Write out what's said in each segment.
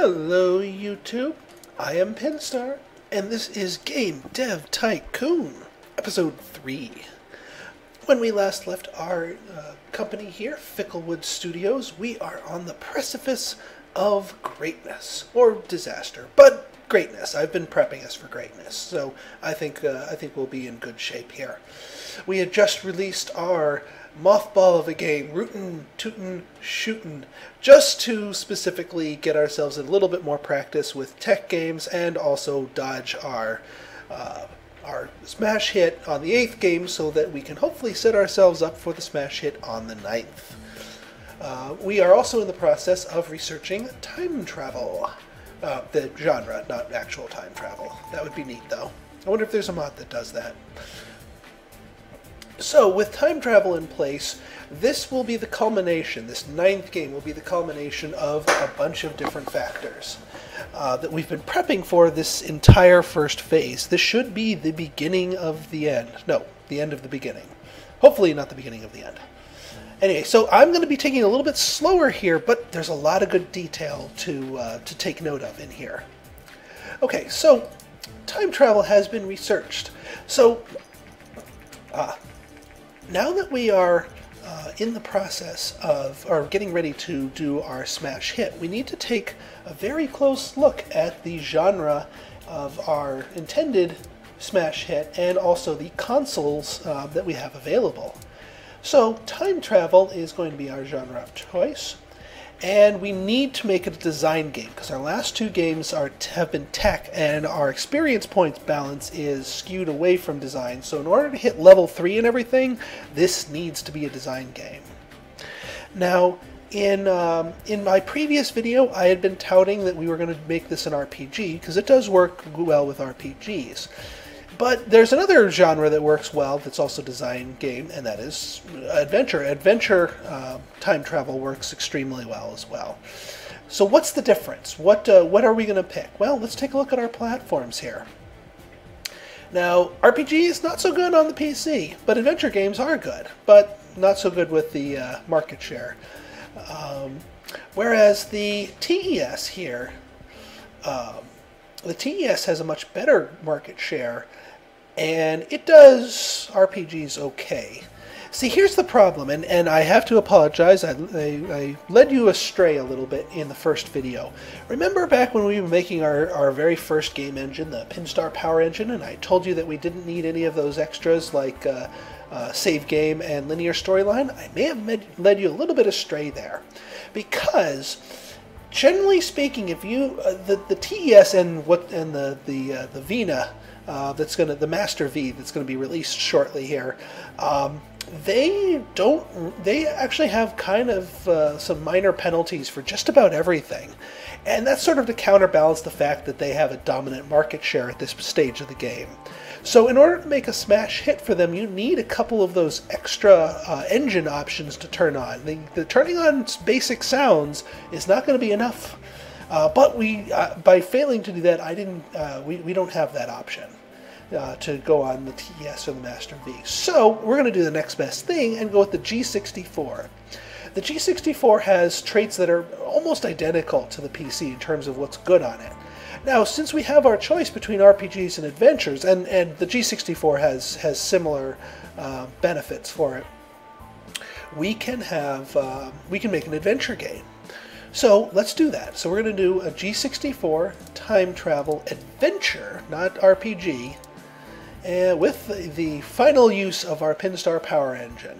Hello YouTube, I am Pinstar, and this is Game Dev Tycoon, Episode 3. When we last left our company here, Ficklewood Studios, we are on the precipice of greatness, or disaster, but greatness. I've been prepping us for greatness, so I think we'll be in good shape here. We had just released our mothball of a game, rootin', tootin', shootin', just to specifically get ourselves a little bit more practice with tech games and also dodge our smash hit on the 8th game so that we can hopefully set ourselves up for the smash hit on the 9th. We are also in the process of researching time travel. The genre, not actual time travel. That would be neat though. I wonder if there's a mod that does that. So, with time travel in place, this will be the culmination, this 9th game will be the culmination of a bunch of different factors that we've been prepping for this entire first phase. This should be the beginning of the end. No, the end of the beginning. Hopefully not the beginning of the end. Anyway, so I'm going to be taking it a little bit slower here, but there's a lot of good detail to take note of in here. Okay, so time travel has been researched. So, now that we are in the process of, or getting ready to do our smash hit, we need to take a very close look at the genre of our intended smash hit and also the consoles that we have available. So time travel is going to be our genre of choice, and we need to make it a design game because our last two games have been tech and our experience points balance is skewed away from design. So in order to hit level 3 and everything, this needs to be a design game. Now, in my previous video, I had been touting that we were going to make this an RPG because it does work well with RPGs. But there's another genre that works well that's also a design game, and that is adventure. Adventure time travel works extremely well as well. So what's the difference? What are we going to pick? Well, let's take a look at our platforms here. Now, RPG is not so good on the PC, but adventure games are good, but not so good with the market share. Whereas the TES here, the TES has a much better market share, and it does RPGs okay. See, here's the problem, and I have to apologize. I led you astray a little bit in the first video. Remember back when we were making our very first game engine, the Pinstar Power Engine, and I told you that we didn't need any of those extras like save game and linear storyline? I may have led you a little bit astray there, because generally speaking, if you the TES and the Vina the Master V that's going to be released shortly here, they actually have kind of some minor penalties for just about everything, and that's sort of to counterbalance the fact that they have a dominant market share at this stage of the game. So in order to make a smash hit for them, you need a couple of those extra engine options to turn on. The turning on basic sounds is not going to be enough. But by failing to do that, we don't have that option to go on the TES or the Master V. So we're going to do the next best thing and go with the G64. The G64 has traits that are almost identical to the PC in terms of what's good on it. Now, since we have our choice between RPGs and adventures, and the G64 has similar benefits for it, we can make an adventure game. So let's do that. So we're going to do a G64 time travel adventure, not RPG, with the final use of our Pinstar Power Engine.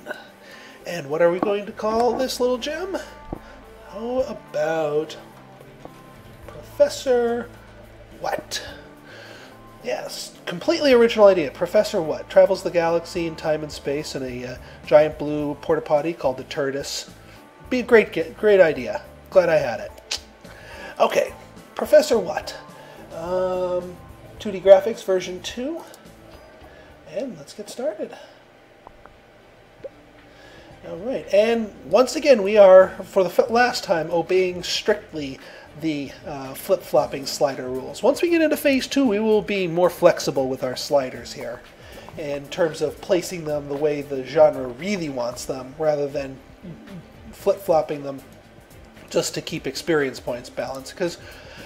And what are we going to call this little gem? How about Professor What? Yes, completely original idea. Professor What travels the galaxy in time and space in a giant blue porta potty called the Turtis. Be a great idea. Glad I had it. Okay, Professor What? 2D graphics version 2. And let's get started. Alright, and once again we are, for the last time, obeying strictly the flip-flopping slider rules. Once we get into Phase 2, we will be more flexible with our sliders here in terms of placing them the way the genre really wants them, rather than flip-flopping them just to keep experience points balanced, because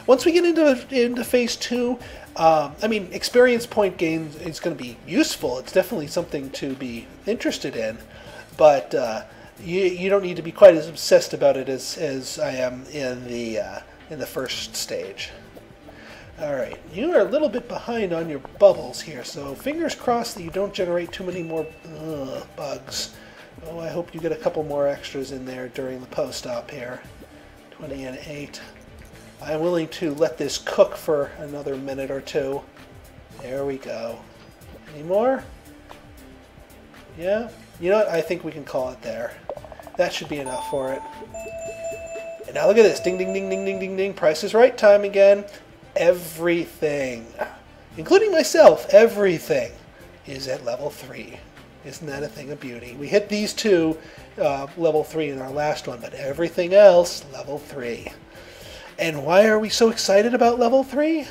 Once we get into phase 2, I mean, experience point gain is going to be useful. It's definitely something to be interested in, but you don't need to be quite as obsessed about it as I am in the first stage. All right, you are a little bit behind on your bubbles here, so fingers crossed that you don't generate too many more bugs. Oh, I hope you get a couple more extras in there during the post-op here. 20 and 8. I'm willing to let this cook for another minute or two. There we go. Any more? Yeah? You know what? I think we can call it there. That should be enough for it. And now look at this. Ding, ding, ding, ding, ding, ding, ding. Price is Right time again. Everything, including myself, everything is at level 3. Isn't that a thing of beauty? We hit these two level 3 in our last one, but everything else, level 3. And why are we so excited about level 3?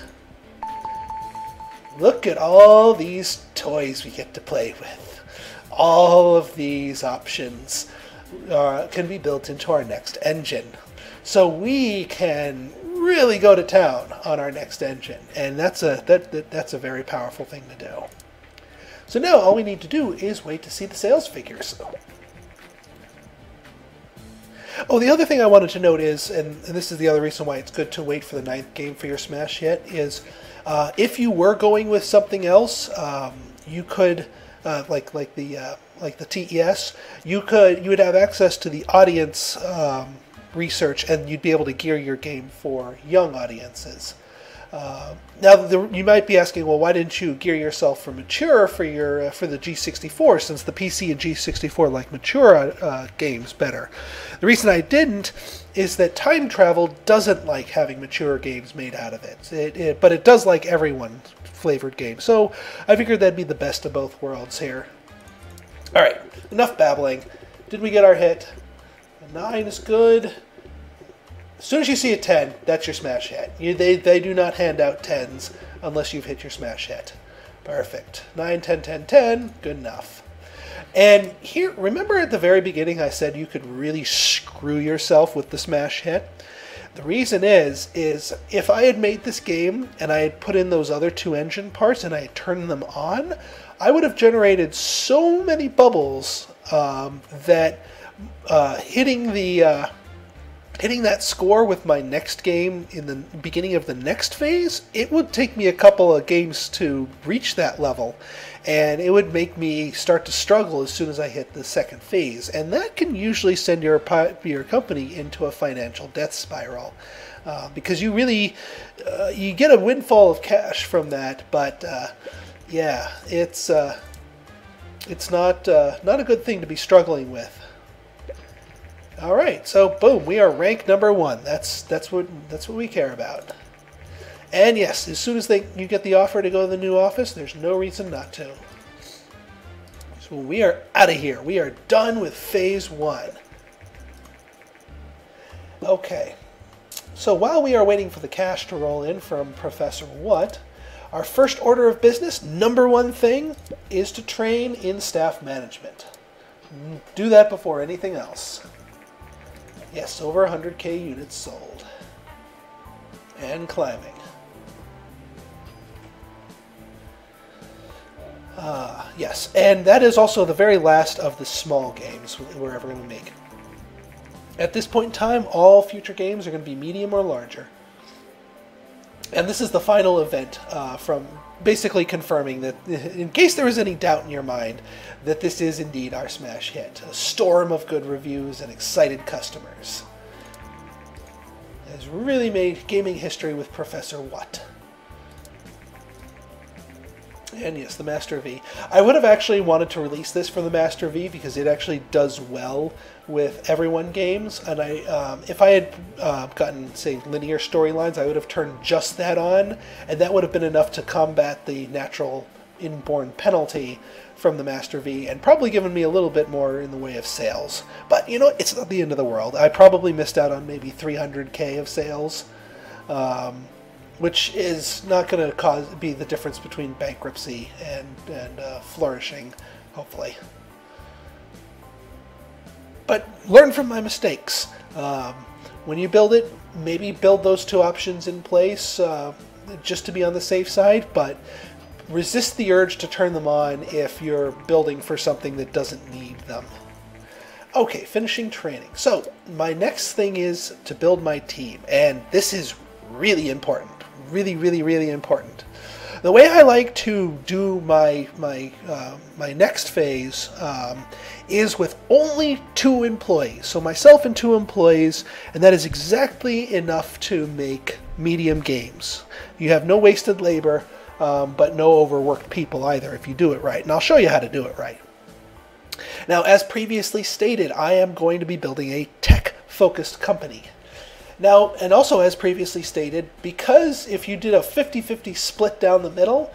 Look at all these toys we get to play with. All of these options can be built into our next engine. So we can really go to town on our next engine, and that's a very powerful thing to do. So now all we need to do is wait to see the sales figures. Oh, the other thing I wanted to note is, and this is the other reason why it's good to wait for the 9th game for your smash hit, is if you were going with something else, you could like the TES, you would have access to the audience research, and you'd be able to gear your game for young audiences. Now, you might be asking, well, why didn't you gear yourself for mature for the G64, since the PC and G64 like mature games better? The reason I didn't is that time travel doesn't like having mature games made out of it, but it does like everyone flavored games. So I figured that'd be the best of both worlds here. All right, enough babbling. Did we get our hit? A 9 is good. As soon as you see a 10, that's your smash hit. They do not hand out 10s unless you've hit your smash hit. Perfect. 9, 10, 10, 10. Good enough. And here, remember at the very beginning I said you could really screw yourself with the smash hit? The reason is if I had made this game and I had put in those other 2 engine parts and I had turned them on, I would have generated so many bubbles that hitting that score with my next game in the beginning of the next phase, it would take me a couple of games to reach that level, and it would make me start to struggle as soon as I hit the second phase, and that can usually send your company into a financial death spiral, because you really you get a windfall of cash from that, but yeah, it's not a good thing to be struggling with. All right, so boom, we are rank number 1. That's what we care about. And yes, as soon as you get the offer to go to the new office, there's no reason not to. So we are out of here. We are done with phase 1. Okay, so while we are waiting for the cash to roll in from Professor What, our first order of business, number 1 thing, is to train in staff management. Do that before anything else. Yes, over 100k units sold. And climbing. Yes, and that is also the very last of the small games we're ever going to make. At this point in time, all future games are going to be medium or larger. And this is the final event from basically confirming that, in case there was any doubt in your mind, that this is indeed our smash hit. A storm of good reviews and excited customers. It has really made gaming history with Professor What. And yes, the Master V. I would have actually wanted to release this for the Master V because it actually does well with everyone games. And if I had gotten, say, linear storylines, I would have turned just that on, and that would have been enough to combat the natural inborn penalty from the Master V, and probably given me a little bit more in the way of sales. But, you know, it's not the end of the world. I probably missed out on maybe 300k of sales. Which is not going to be the difference between bankruptcy and flourishing, hopefully. But learn from my mistakes. when you build it, maybe build those two options in place just to be on the safe side, but resist the urge to turn them on if you're building for something that doesn't need them. Okay, finishing training. So my next thing is to build my team, and this is really important. Really, really, really important. The way I like to do my next phase is with only 2 employees. So myself and 2 employees, and that is exactly enough to make medium games. You have no wasted labor, but no overworked people either if you do it right. And I'll show you how to do it right. Now, as previously stated, I am going to be building a tech-focused company. Now, and also as previously stated, because if you did a 50-50 split down the middle,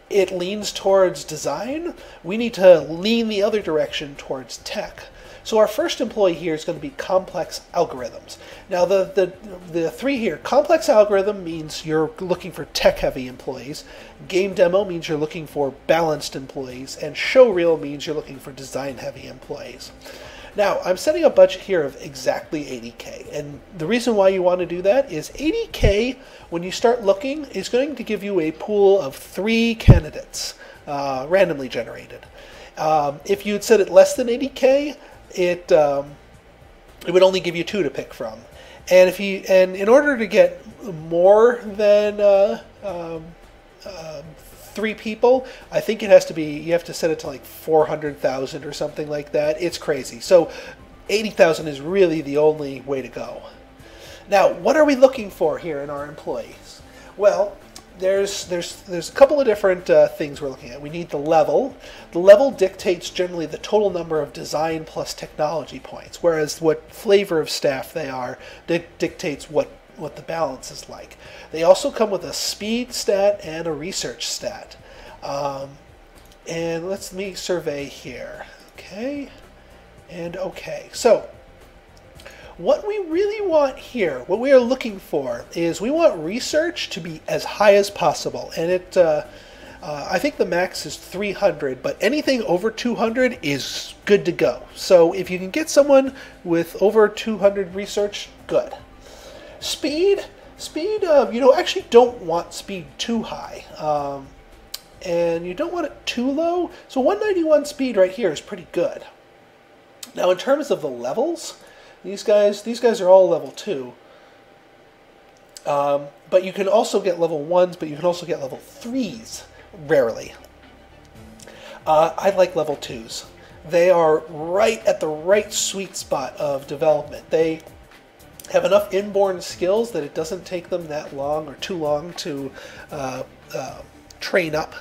it leans towards design, we need to lean the other direction towards tech. So our first employee here is going to be complex algorithms. Now the 3 here, complex algorithm means you're looking for tech-heavy employees, game demo means you're looking for balanced employees, and showreel means you're looking for design-heavy employees. Now, I'm setting a budget here of exactly 80K, and the reason why you want to do that is 80K, when you start looking, is going to give you a pool of 3 candidates, randomly generated. If you had set it less than 80K, it would only give you 2 to pick from. And in order to get more than 3 people, I think it has to be, you have to set it to like 400,000 or something like that. It's crazy. So 80,000 is really the only way to go. Now, what are we looking for here in our employees? Well, there's a couple of different things we're looking at. We need the level. The level dictates generally the total number of design plus technology points, whereas what flavor of staff they are dictates what the balance is like. They also come with a speed stat and a research stat. And let me survey here. Okay, and okay. So what we really want here, what we are looking for, is we want research to be as high as possible. And I think the max is 300, but anything over 200 is good to go. So if you can get someone with over 200 research, good. Speed, you actually don't want speed too high, and you don't want it too low. So 191 speed right here is pretty good. Now, in terms of the levels, these guys are all level 2. But you can also get level 1s, but you can also get level 3s, rarely. I like level 2s. They are right at the right sweet spot of development. They have enough inborn skills that it doesn't take them that long or too long to train up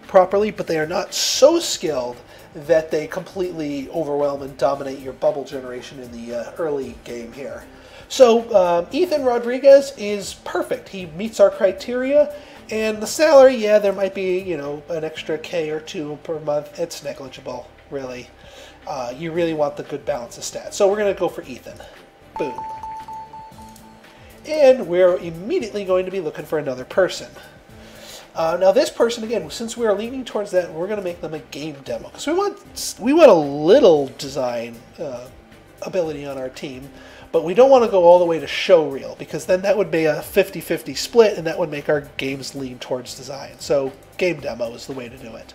properly, but they are not so skilled that they completely overwhelm and dominate your bubble generation in the early game here. So Ethan Rodriguez is perfect. He meets our criteria, and the salary, yeah, there might be, an extra K or 2 per month. It's negligible, really. You really want the good balance of stats. So we're going to go for Ethan. Boom. And we're immediately going to be looking for another person. Now this person, again, since we are leaning towards that, we're going to make them a game demo, because we want a little design ability on our team, but we don't want to go all the way to showreel, because then that would be a 50-50 split, and that would make our games lean towards design. So game demo is the way to do it.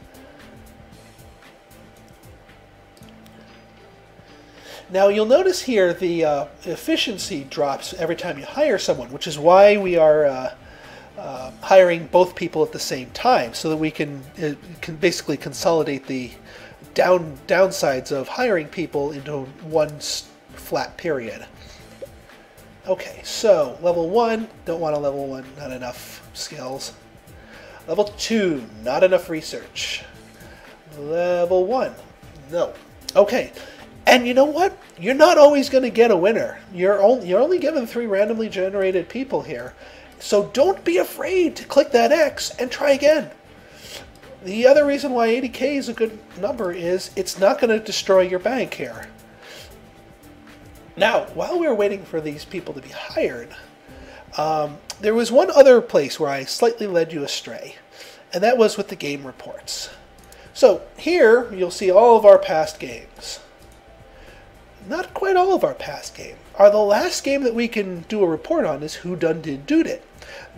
Now you'll notice here the efficiency drops every time you hire someone, which is why we are hiring both people at the same time, so that we can basically consolidate the downsides of hiring people into one flat period. Okay, so level 1, don't want a level 1, not enough skills. Level 2, not enough research. Level 1, no. Okay. And you know what? You're not always going to get a winner. You're only given 3 randomly generated people here. So don't be afraid to click that X and try again. The other reason why 80K is a good number is it's not going to destroy your bank here. Now, while we were waiting for these people to be hired, there was one other place where I slightly led you astray, and that was with the game reports. So here you'll see all of our past games. Not quite all of our past game. the last game that we can do a report on is Who Done Did Dood It,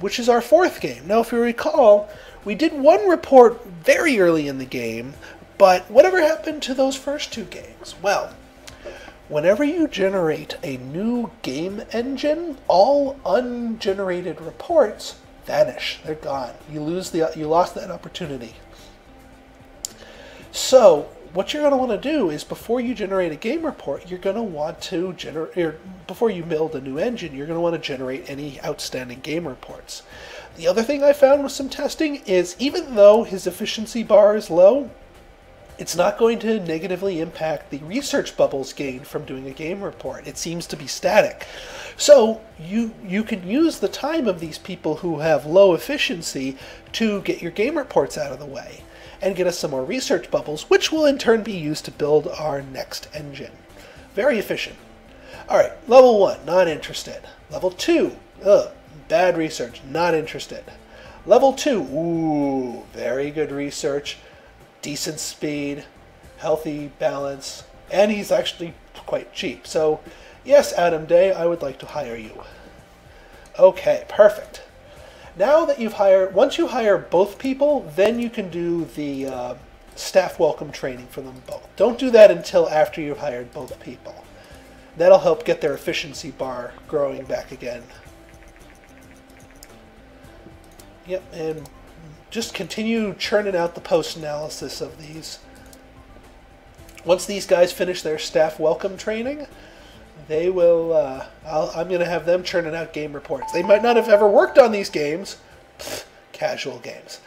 which is our fourth game. Now, if you recall, we did one report very early in the game, but whatever happened to those first two games? Well, whenever you generate a new game engine, all ungenerated reports vanish. They're gone. You lost that opportunity. So, what you're going to want to do is before you generate a game report, you're going to want to before you build a new engine, you're going to want to generate any outstanding game reports. The other thing I found with some testing is even though his efficiency bar is low, it's not going to negatively impact the research bubbles gained from doing a game report. It seems to be static. So you can use the time of these people who have low efficiency to get your game reports out of the way and get us some more research bubbles, which will in turn be used to build our next engine. Very efficient. All right, level 1, not interested. Level 2, bad research, not interested. Level 2, ooh, very good research, decent speed, healthy balance, and he's actually quite cheap. So, yes, Adam Day, I would like to hire you. Okay, perfect. Now that once you hire both people, then you can do the staff welcome training for them both. Don't do that until after you've hired both people. That'll help get their efficiency bar growing back again. Yep, and just continue churning out the post-analysis of these. Once these guys finish their staff welcome training, they will, I'm going to have them churning out game reports. They might not have ever worked on these games. Pfft, casual games.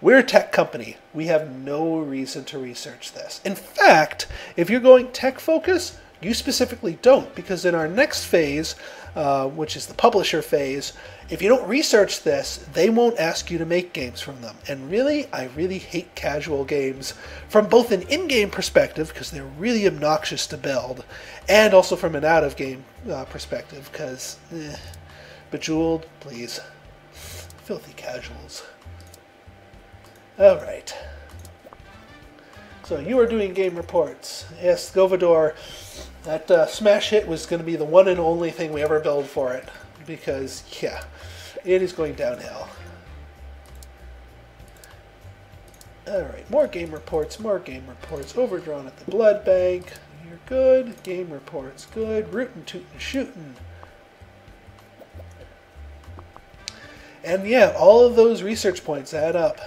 We're a tech company. We have no reason to research this. In fact, if you're going tech focus, you specifically don't, because in our next phase, which is the publisher phase, if you don't research this, they won't ask you to make games from them. And really, I really hate casual games from both an in-game perspective, because they're really obnoxious to build, and also from an out-of-game perspective, because, Bejeweled, please. Filthy casuals. Alright. So you are doing game reports. Yes, Govador, that smash hit was going to be the one and only thing we ever build for it. Because, yeah, it is going downhill. Alright, more game reports, more game reports. Overdrawn at the blood bank. You're good. Game reports, good. Rootin', tootin', shootin'. And yeah, all of those research points add up.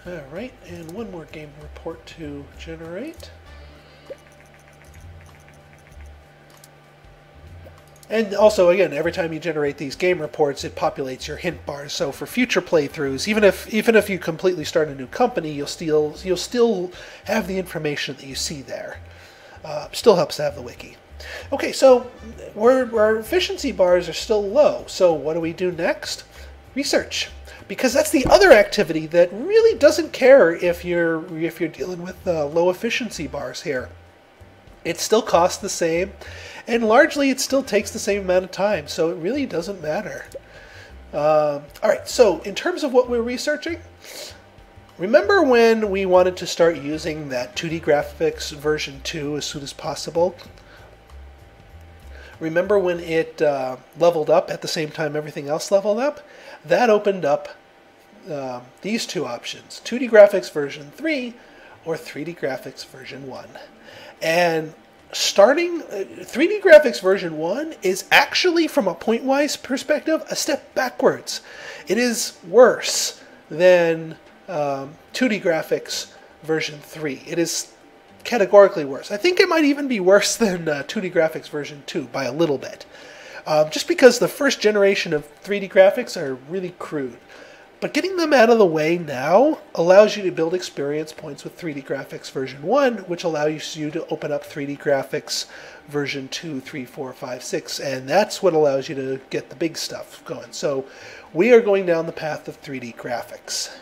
Alright, and one more game report to generate. And also, again, every time you generate these game reports, it populates your hint bars. So for future playthroughs, even if you completely start a new company, you'll still have the information that you see there. Still helps to have the wiki. Okay, so our efficiency bars are still low. So what do we do next? Research. Because that's the other activity that really doesn't care if you're dealing with low efficiency bars here. It still costs the same, and largely it still takes the same amount of time, so it really doesn't matter. Alright, so in terms of what we're researching, remember when we wanted to start using that 2D graphics version 2 as soon as possible? Remember when it leveled up at the same time everything else leveled up? That opened up these two options, 2D graphics version 3 or 3D graphics version 1. And starting 3D graphics version 1 is actually, from a point-wise perspective, a step backwards. It is worse than 2D graphics version 3. It is categorically worse. I think it might even be worse than 2D graphics version 2 by a little bit. Just because the first generation of 3D graphics are really crude. But getting them out of the way now allows you to build experience points with 3D graphics version 1, which allows you to open up 3D graphics version 2, 3, 4, 5, 6, and that's what allows you to get the big stuff going. So we are going down the path of 3D graphics.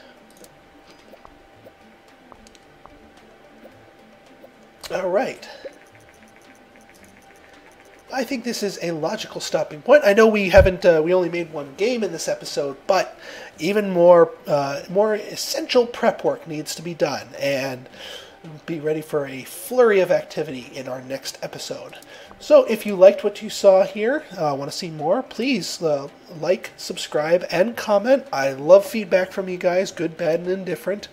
All right. I think this is a logical stopping point. I know we haven't, we only made one game in this episode, but even more essential prep work needs to be done, and be ready for a flurry of activity in our next episode. So if you liked what you saw here, want to see more, please like, subscribe, and comment. I love feedback from you guys, good, bad, and indifferent.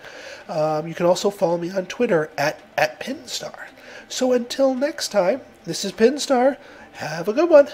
You can also follow me on Twitter at Pinstar. So until next time, this is Pinstar. Have a good one.